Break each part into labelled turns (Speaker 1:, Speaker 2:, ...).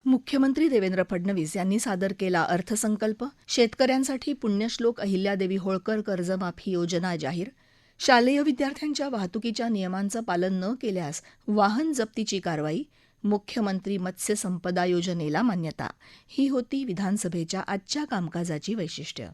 Speaker 1: मुख्यमंत्री देवेंद्र फडणवीस यांनी सादर केला अर्थसंकल्प. शेतकऱ्यांसाठी पुण्यश्लोक अहिल्यादेवी होळकर कर्जमाफी योजना जाहीर. शालेय विद्यार्थ्यांच्या वाहतुकीच्या नियमांचं पालन न केल्यास वाहन जप्तीची कारवाई. मुख्यमंत्री मत्स्य संपदा योजनेला मान्यता. ही होती विधानसभेच्या आजच्या कामकाजाची वैशिष्ट्य.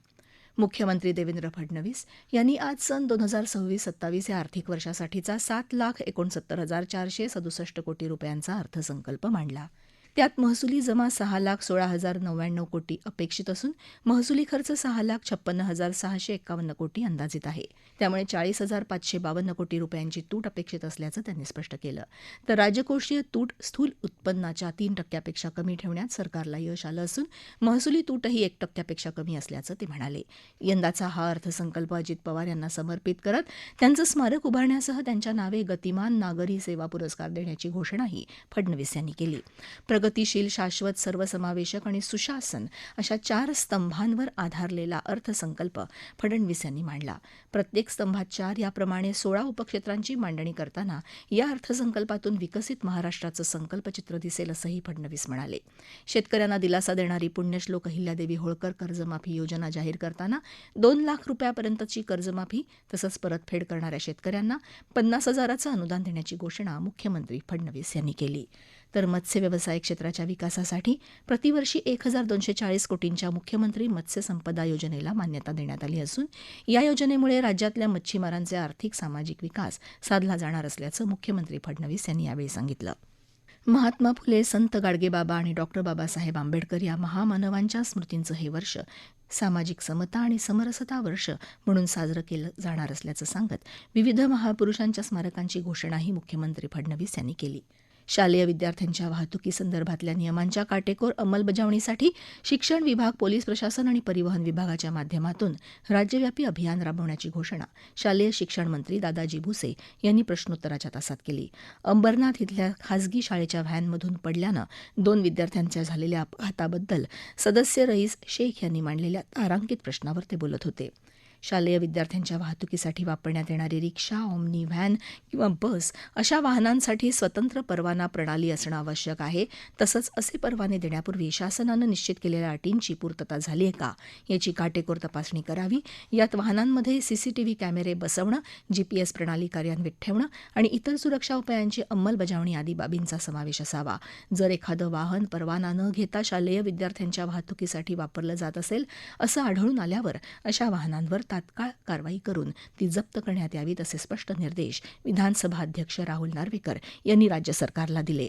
Speaker 1: मुख्यमंत्री देवेंद्र फडणवीस यांनी आज सन 2026-27 या आर्थिक वर्षासाठीचा 7,69,467 कोटी रुपयांचा अर्थसंकल्प मांडला. त्यात महसुली जमा 6,16,099 कोटी अपेक्षित असून महसुली खर्च 6,56,651 कोटी अंदाजित आहे. त्यामुळे 40,552 कोटी रुपयांची तूट अपेक्षित असल्याचं त्यांनी स्पष्ट केलं. तर राजकोषीय तूट स्थूल उत्पन्नाच्या 3% कमी ठेवण्यात सरकारला यश आलं असून महसुली तूटही 1% कमी असल्याचं ते म्हणाले. यंदाचा हा अर्थसंकल्प अजित पवार यांना समर्पित करत त्यांचं स्मारक उभारण्यासह त्यांच्या नावे गतिमान नागरी सेवा पुरस्कार देण्याची घोषणाही फडणवीस यांनी केली. प्रगतिशील, शाश्वत, सर्वसमावेशक आणि सुशासन अशा 4 स्तंभांवर आधारलेला अर्थसंकल्प फडणवीस यांनी मांडला. प्रत्येक स्तंभात 4 याप्रमाणे 16 उपक्षेत्रांची मांडणी करताना या अर्थसंकल्पातून विकसित महाराष्ट्राचं संकल्पचित्र दिसेल असंही फडणवीस म्हणाले. शेतकऱ्यांना दिलासा देणारी पुण्यश्लोक अहिल्यादेवी होळकर कर्जमाफी योजना जाहीर करताना 2 लाख रुपयापर्यंतची कर्जमाफी तसंच परतफेड करणाऱ्या शेतकऱ्यांना 50,000चं अनुदान देण्याची घोषणा मुख्यमंत्री फडणवीस यांनी केली. तर मत्स्य व्यवसाय क्षेत्राच्या विकासासाठी प्रतिवर्षी 1,240 कोटींच्या मुख्यमंत्री मत्स्य संपदा योजनेला मान्यता देण्यात आली असून या योजनेमुळे राज्यातल्या मच्छीमारांचे आर्थिक सामाजिक विकास साधला जाणार असल्याचं मुख्यमंत्री फडणवीस यांनी यावेळी सांगितलं. महात्मा फुले, संत गाडगेबाबा आणि डॉ. बाबासाहेब आंबेडकर या महामानवांच्या स्मृतींचं हे वर्ष सामाजिक समता आणि समरसता वर्ष म्हणून साजरं केलं जाणार असल्याचं सांगत विविध महापुरुषांच्या स्मारकांची घोषणाही मुख्यमंत्री फडणवीस यांनी केली. शालेय विद्यार्थ्यांच्या वाहतुकीसंदर्भातल्या नियमांच्या काटेकोर अंमलबजावणीसाठी शिक्षण विभाग, पोलीस प्रशासन आणि परिवहन विभागाच्या माध्यमातून राज्यव्यापी अभियान राबवण्याची घोषणा शालेय शिक्षण मंत्री दादाजी भुसे यांनी प्रश्नोत्तराच्या तासात केली. अंबरनाथ इथल्या खासगी शाळेच्या व्हॅनमधून पडल्यानं 2 विद्यार्थ्यांच्या झालेल्या अपघाताबद्दल सदस्य रईस शेख यांनी मांडलेल्या तारांकित प्रश्नावर ते बोलत होते. शालेय विद्यार्थ्यांच्या वाहतुकीसाठी वापरण्यात येणारी रिक्षा, ऑम्नी व्हॅन किंवा बस अशा वाहनांसाठी स्वतंत्र परवाना प्रणाली असणं आवश्यक आहे. तसंच असे परवाने देण्यापूर्वी शासनानं निश्चित केलेल्या अटींची पूर्तता झाली आहे का याची काटेकोर तपासणी करावी. यात वाहनांमध्ये सीसीटीव्ही कॅमेरे बसवणं, जीपीएस प्रणाली कार्यान्वित ठेवणं आणि इतर सुरक्षा उपायांची अंमलबजावणी आदी बाबींचा समावेश असावा. जर एखादं वाहन परवाना न घेता शालेय विद्यार्थ्यांच्या वाहतुकीसाठी वापरलं जात असेल असं आढळून आल्यावर अशा वाहनांवर तात्काळ कारवाई करून ती जप्त करण्यात यावीत असे स्पष्ट निर्देश विधानसभा अध्यक्ष राहुल नार्वेकर यांनी राज्य सरकारला दिले.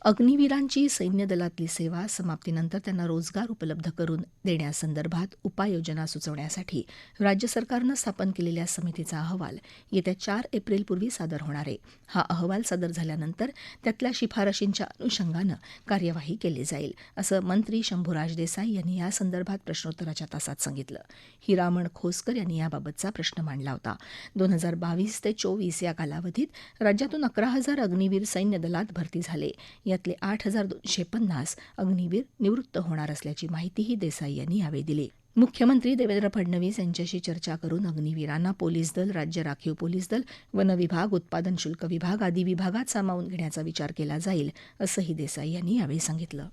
Speaker 1: अग्निवीरांची सैन्य दलातली सेवा समाप्तीनंतर त्यांना रोजगार उपलब्ध करून देण्यासंदर्भात उपाययोजना सुचवण्यासाठी राज्य सरकारनं स्थापन केलेल्या समितीचा अहवाल येत्या 4 एप्रिलपूर्वी सादर होणार आहे. हा अहवाल सादर झाल्यानंतर त्यातल्या शिफारशींच्या अनुषंगानं कार्यवाही केली जाईल असं मंत्री शंभूराज देसाई यांनी यासंदर्भात प्रश्नोत्तराच्या तासात सांगितलं. हिरामण खोसकर यांनी याबाबतचा प्रश्न मांडला होता. 2022 ते 24 या कालावधीत राज्यातून 11,000 अग्निवीर सैन्य दलात भरती झाले. यातले 8,250 अग्निवीर निवृत्त होणार असल्याची माहितीही देसाई यांनी यावेळी दिली. मुख्यमंत्री देवेंद्र फडणवीस यांच्याशी चर्चा करून अग्निवीरांना पोलीस दल, राज्य राखीव पोलीस दल, वन विभाग, उत्पादन शुल्क विभाग आदी विभागात सामावून घेण्याचा विचार केला जाईल असंही देसाई यांनी यावेळी सांगितलं.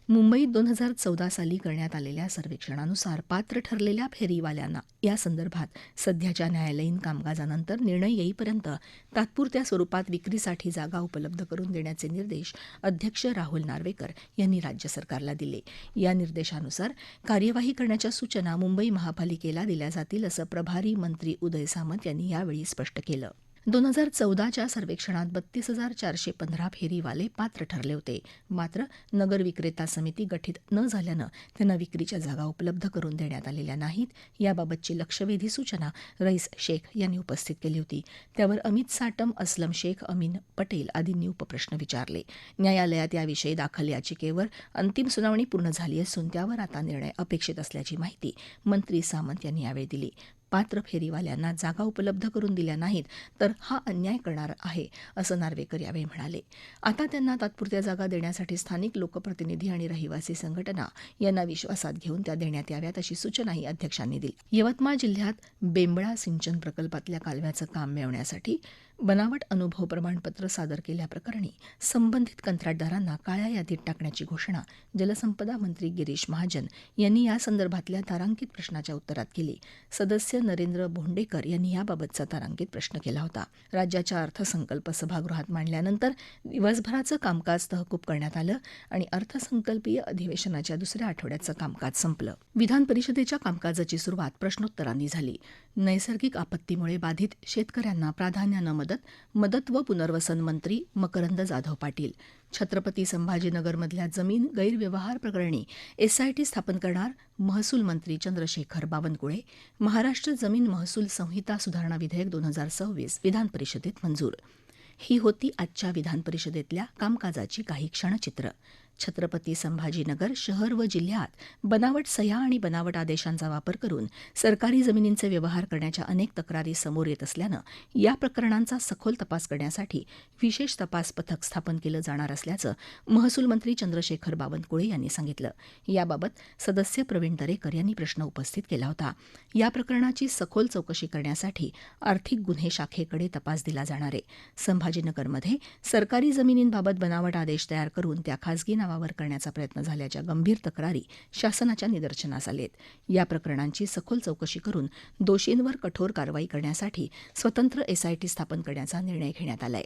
Speaker 1: मुंबईत 2014 साली करण्यात आलेल्या सर्वेक्षणानुसार पात्र ठरलेल्या फेरीवाल्यांना यासंदर्भात सध्याच्या न्यायालयीन कामकाजानंतर निर्णय येईपर्यंत तात्पुरत्या स्वरूपात विक्रीसाठी जागा उपलब्ध करून देण्याचे निर्देश अध्यक्ष राहुल नार्वेकर यांनी राज्य सरकारला दिले. या निर्देशानुसार कार्यवाही करण्याच्या सूचना मुंबई महापालिकेला दिल्या जातील असं प्रभारी मंत्री उदय सामंत यांनी यावेळी स्पष्ट केलं. 2014च्या सर्वेक्षणात 32,415 फेरीवाले पात्र ठरले होते. मात्र नगर विक्रेता समिती गठीत न झाल्यानं त्यांना विक्रीच्या जागा उपलब्ध करून देण्यात आलेल्या नाहीत. याबाबतची लक्षवेधी सूचना रईस शेख यांनी उपस्थित केली होती. त्यावर अमित साटम, असलम शेख, अमीन पटेल आदींनी उपप्रश्न विचारले. न्यायालयात याविषयी दाखल याचिकेवर अंतिम सुनावणी पूर्ण झाली असून त्यावर आता निर्णय अपेक्षित असल्याची माहिती मंत्री सामंत यांनी यावेळी दिली. पात्र फेरीवाल्यांना जागा उपलब्ध करून दिल्या नाहीत तर हा अन्याय करणार आहे असं नार्वेकर यावेळी म्हणाले. आता त्यांना तात्पुरत्या जागा देण्यासाठी स्थानिक लोकप्रतिनिधी आणि रहिवासी संघटना यांना विश्वासात घेऊन त्या देण्यात याव्यात अशी सूचनाही अध्यक्षांनी दिली. यवतमाळ जिल्ह्यात बेंबळा सिंचन प्रकल्पातल्या कालव्याचं काम मिळवण्यासाठी बनावट अनुभव प्रमाणपत्र सादर केल्याप्रकरणी संबंधित कंत्राटदारांना काळ्या यादीत टाकण्याची घोषणा जलसंपदा मंत्री गिरीश महाजन यांनी यासंदर्भातल्या तारांकित प्रश्नाच्या उत्तरात केली. सदस्य नरेंद्र भोंडेकर यांनी याबाबतचा तारांकित प्रश्न केला होता. राज्याच्या अर्थसंकल्प सभागृहात मांडल्यानंतर दिवसभराचं कामकाज तहकूब करण्यात आलं आणि अर्थसंकल्पीय अधिवेशनाच्या दुसऱ्या आठवड्याचं कामकाज संपलं. विधान परिषदेच्या कामकाजाची सुरुवात प्रश्नोत्तरांनी झाली. नैसर्गिक आपत्तीमुळे बाधित शेतकऱ्यांना प्राधान्यानं मदत व पुनर्वसन मंत्री मकरंद जाधव पाटील. छत्रपती संभाजीनगरमधल्या जमीन गैरव्यवहार प्रकरणी एसआयटी स्थापन करणार महसूल मंत्री चंद्रशेखर बावनकुळे. महाराष्ट्र जमीन महसूल संहिता सुधारणा विधेयक 2026 विधान परिषदेत मंजूर. ही होती आजच्या विधान परिषदेतल्या कामकाजाची काही क्षणचित्र. छत्रपती संभाजीनगर शहर व जिल्ह्यात बनावट सह्या आणि बनावट आदेशांचा वापर करून सरकारी जमिनींचे व्यवहार करण्याच्या अनेक तक्रारी समोर येत असल्यानं या प्रकरणांचा सखोल तपास करण्यासाठी विशेष तपास पथक स्थापन केलं जाणार असल्याचं महसूल मंत्री चंद्रशेखर बावनकुळे यांनी सांगितलं. याबाबत सदस्य प्रवीण दरेकर यांनी प्रश्न उपस्थित केला होता. या प्रकरणाची सखोल चौकशी करण्यासाठी आर्थिक गुन्हे शाखेकडे तपास दिला जाणार आहे. संभाजीनगरमध्ये सरकारी जमिनींबाबत बनावट आदेश तयार करून त्या खासगी नावावर करण्याचा प्रयत्न झाल्याच्या गंभीर तक्रारी शासनाच्या निदर्शनास आलेत. या प्रकरणांची सखोल चौकशी करून दोषींवर कठोर कारवाई करण्यासाठी स्वतंत्र एसआयटी स्थापन करण्याचा निर्णय घेण्यात आलाय.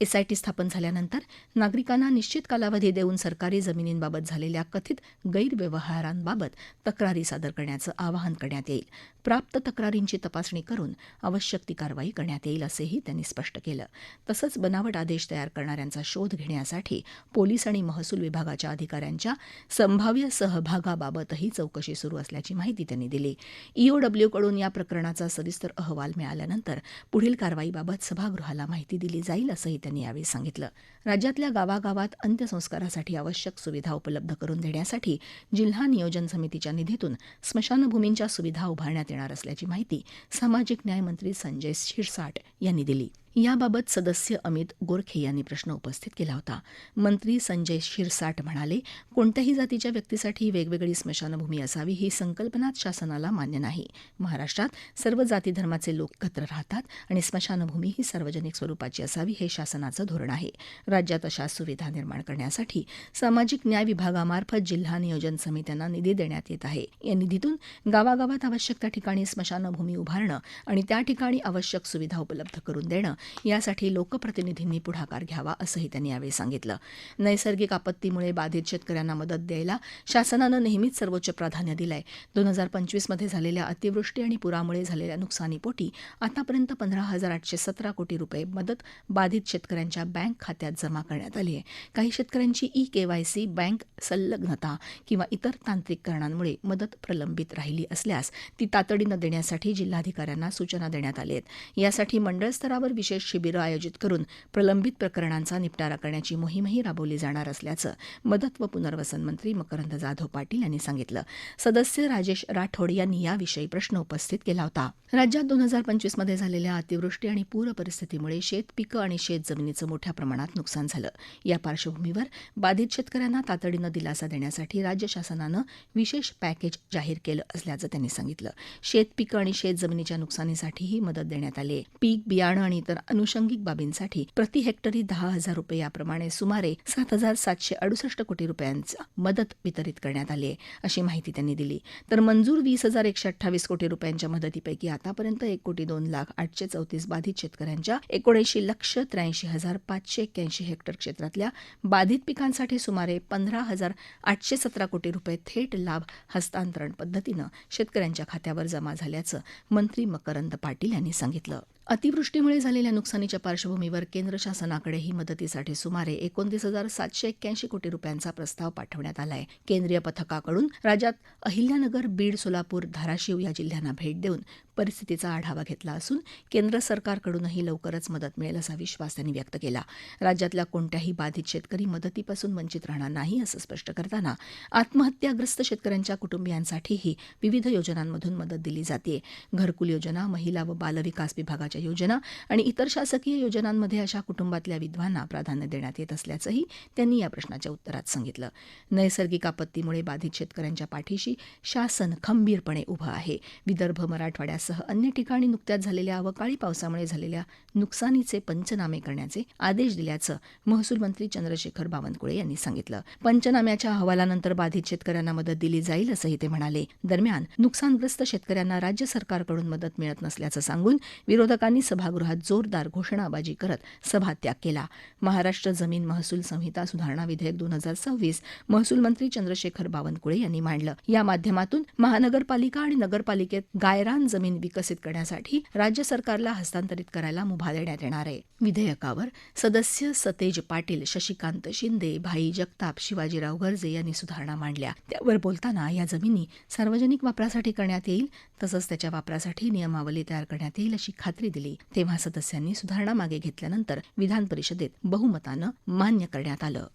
Speaker 1: एसआयटी स्थापन झाल्यानंतर नागरिकांना निश्चित कालावधी देऊन सरकारी जमिनींबाबत झालेल्या कथित गैरव्यवहारांबाबत तक्रारी सादर करण्याचं आवाहन करण्यात येईल. प्राप्त तक्रारींची तपासणी करून आवश्यक ती कारवाई करण्यात येईल असंही त्यांनी स्पष्ट केलं. तसंच बनावट आदेश तयार करणाऱ्यांचा शोध घेण्यासाठी पोलीस आणि महसूल विभागाच्या अधिकाऱ्यांच्या संभाव्य सहभागाबाबतही चौकशी सुरू असल्याची माहिती त्यांनी दिली. ईओडब्ल्यूकडून या प्रकरणाचा सविस्तर अहवाल मिळाल्यानंतर पुढील कारवाईबाबत सभागृहाला माहिती दिली जाईल असंही त्यांनी यावेळी सांगितलं. राज्यातल्या गावागावात अंत्यसंस्कारासाठी आवश्यक सुविधा उपलब्ध करून देण्यासाठी जिल्हा नियोजन समितीच्या निधीतून स्मशानभूमींच्या सुविधा उभारण्यात येणार असल्याची माहिती सामाजिक न्याय मंत्री संजय शिरसाट यांनी दिली. याबाबत सदस्य अमित गोरखे यांनी प्रश्न उपस्थित केला होता. मंत्री संजय शिरसाट म्हणाले, कोणत्याही जातीच्या व्यक्तीसाठी वेगवेगळी स्मशानभूमी असावी ही संकल्पनाच शासनाला मान्य नाही. महाराष्ट्रात सर्व जाती धर्माचे लोक एकत्र राहतात आणि स्मशानभूमी ही सार्वजनिक स्वरूपाची असावी हे शासनाचं धोरण आहे. राज्यात अशा सुविधा निर्माण करण्यासाठी सामाजिक न्याय विभागामार्फत जिल्हा नियोजन समित्यांना निधी देण्यात येत आहे. या निधीतून गावागावात आवश्यक त्या ठिकाणी स्मशानभूमी उभारणं आणि त्या ठिकाणी आवश्यक सुविधा उपलब्ध करून देणं यासाठी लोकप्रतिनिधींनी पुढाकार घ्यावा असंही त्यांनी यावेळी सांगितलं. नैसर्गिक आपत्तीमुळे बाधित शेतकऱ्यांना मदत द्यायला शासनानं नेहमीच सर्वोच्च प्राधान्य दिलंय. 2025 मध्ये झालेल्या अतिवृष्टी आणि पुरामुळे झालेल्या नुकसानीपोटी आतापर्यंत 15,817 कोटी रुपये मदत बाधित शेतकऱ्यांच्या बँक खात्यात जमा करण्यात आली आहे. काही शेतकऱ्यांची ई-केवायसी, बँक संलग्नता किंवा इतर तांत्रिक कारणांमुळे मदत प्रलंबित राहिली असल्यास ती तातडीनं देण्यासाठी जिल्हाधिकाऱ्यांना सूचना देण्यात आल्या आहेत. यासाठी मंडळ स्तरावर विशेष शिबिरं आयोजित करून प्रलंबित प्रकरणांचा निपटारा करण्याची मोहीमही राबवली जाणार असल्याचं मदत व पुनर्वसन मंत्री मकरंद जाधव पाटील यांनी सांगितलं. सदस्य राजेश राठोड यांनी याविषयी प्रश्न उपस्थित केला होता. राज्यात 2025 मध्ये झालेल्या अतिवृष्टी आणि पूर परिस्थितीमुळे शेतपिकं आणि शेतजमिनीचं मोठ्या प्रमाणात नुकसान झालं. या पार्श्वभूमीवर बाधित शेतकऱ्यांना तातडीनं दिलासा देण्यासाठी राज्य शासनानं विशेष पॅकेज जाहीर केलं असल्याचं त्यांनी सांगितलं. शेतपिकं आणि शेतजमिनीच्या नुकसानीसाठीही मदत देण्यात आली आहे. पीक बियाणं आणि इतर अनुषंगिक बाबींसाठी प्रति हेक्टरी 10,000 रुपये याप्रमाणे सुमारे 7,768 कोटी रुपयांचा मदत वितरित करण्यात आली आहे अशी माहिती त्यांनी दिली. तर मंजूर 20,128 कोटी रुपयांच्या मदतीपैकी आतापर्यंत 1,02,834 बाधित शेतकऱ्यांच्या 79,83,581 हेक्टर क्षेत्रातल्या बाधित पिकांसाठी सुमारे 15,817 कोटी रुपये थेट लाभ हस्तांतरण पद्धतीनं शेतकऱ्यांच्या खात्यावर जमा झाल्याचं मंत्री मकरंद पाटील यांनी सांगितलं. अतिवृष्टीमुळे झालेल्या नुकसानीच्या पार्श्वभूमीवर केंद्र शासनाकडेही मदतीसाठी सुमारे 29,781 कोटी रुपयांचा प्रस्ताव पाठवण्यात आला आहे. केंद्रीय पथकाकडून राज्यात अहिल्यानगर, बीड, सोलापूर, धाराशिव या जिल्ह्यांना भेट देऊन परिस्थितीचा आढावा घेतला असून केंद्र सरकारकडूनही लवकरच मदत मिळेल असा विश्वास त्यांनी व्यक्त केला. राज्यातल्या कोणत्याही बाधित शेतकरी मदतीपासून वंचित राहणार नाही असं स्पष्ट करताना आत्महत्याग्रस्त शेतकऱ्यांच्या कुटुंबियांसाठीही विविध योजनांमधून मदत दिली जाते. घरकुल योजना, महिला व बालविकास विभागाच्या विकासाच्या योजना आणि इतर शासकीय योजनांमध्ये अशा कुटुंबातल्या विधवांना प्राधान्य देण्यात येत असल्याचंही त्यांनी या प्रश्नाच्या उत्तरात सांगितलं. नैसर्गिक आपत्तीमुळे बाधित शेतकऱ्यांच्या पाठीशी शासन खंबीरपणे उभं आहे. विदर्भ, मराठवाड्यासह अन्य ठिकाणी नुकत्याच झालेल्या अवकाळी पावसामुळे झालेल्या नुकसानीचे पंचनामे करण्याचे आदेश दिल्याचं महसूल मंत्री चंद्रशेखर बावनकुळे यांनी सांगितलं. पंचनाम्याच्या अहवालानंतर बाधित शेतकऱ्यांना मदत दिली जाईल असंही ते म्हणाले. दरम्यान नुकसानग्रस्त शेतकऱ्यांना राज्य सरकारकडून मदत मिळत नसल्याचं सांगून विरोधकांनी सभागृहात जोरदार घोषणाबाजी करत सभात्याग केला. महाराष्ट्र जमीन महसूल संहिता सुधारणा विधेयक 2026 महसूल मंत्री चंद्रशेखर बावनकुळे यांनी मांडलं. या माध्यमातून महानगरपालिका आणि नगरपालिकेत गायरान जमीन विकसित करण्यासाठी राज्य सरकारला हस्तांतरित करायला मुभा देण्यात येणार आहे. विधेयकावर सदस्य सतेज पाटील, शशिकांत शिंदे, भाई जगताप, शिवाजीराव गर्जे यांनी सुधारणा मांडल्या. त्यावर बोलताना या जमिनी सार्वजनिक वापरासाठी करण्यात येईल तसंच त्याच्या वापरासाठी नियमावली तयार करण्यात येईल अशी खात्री दिली. तेव्हा सदस्यांनी सुधारणा मागे घेतल्यानंतर विधान परिषदेत बहुमतानं मान्य करण्यात आलं.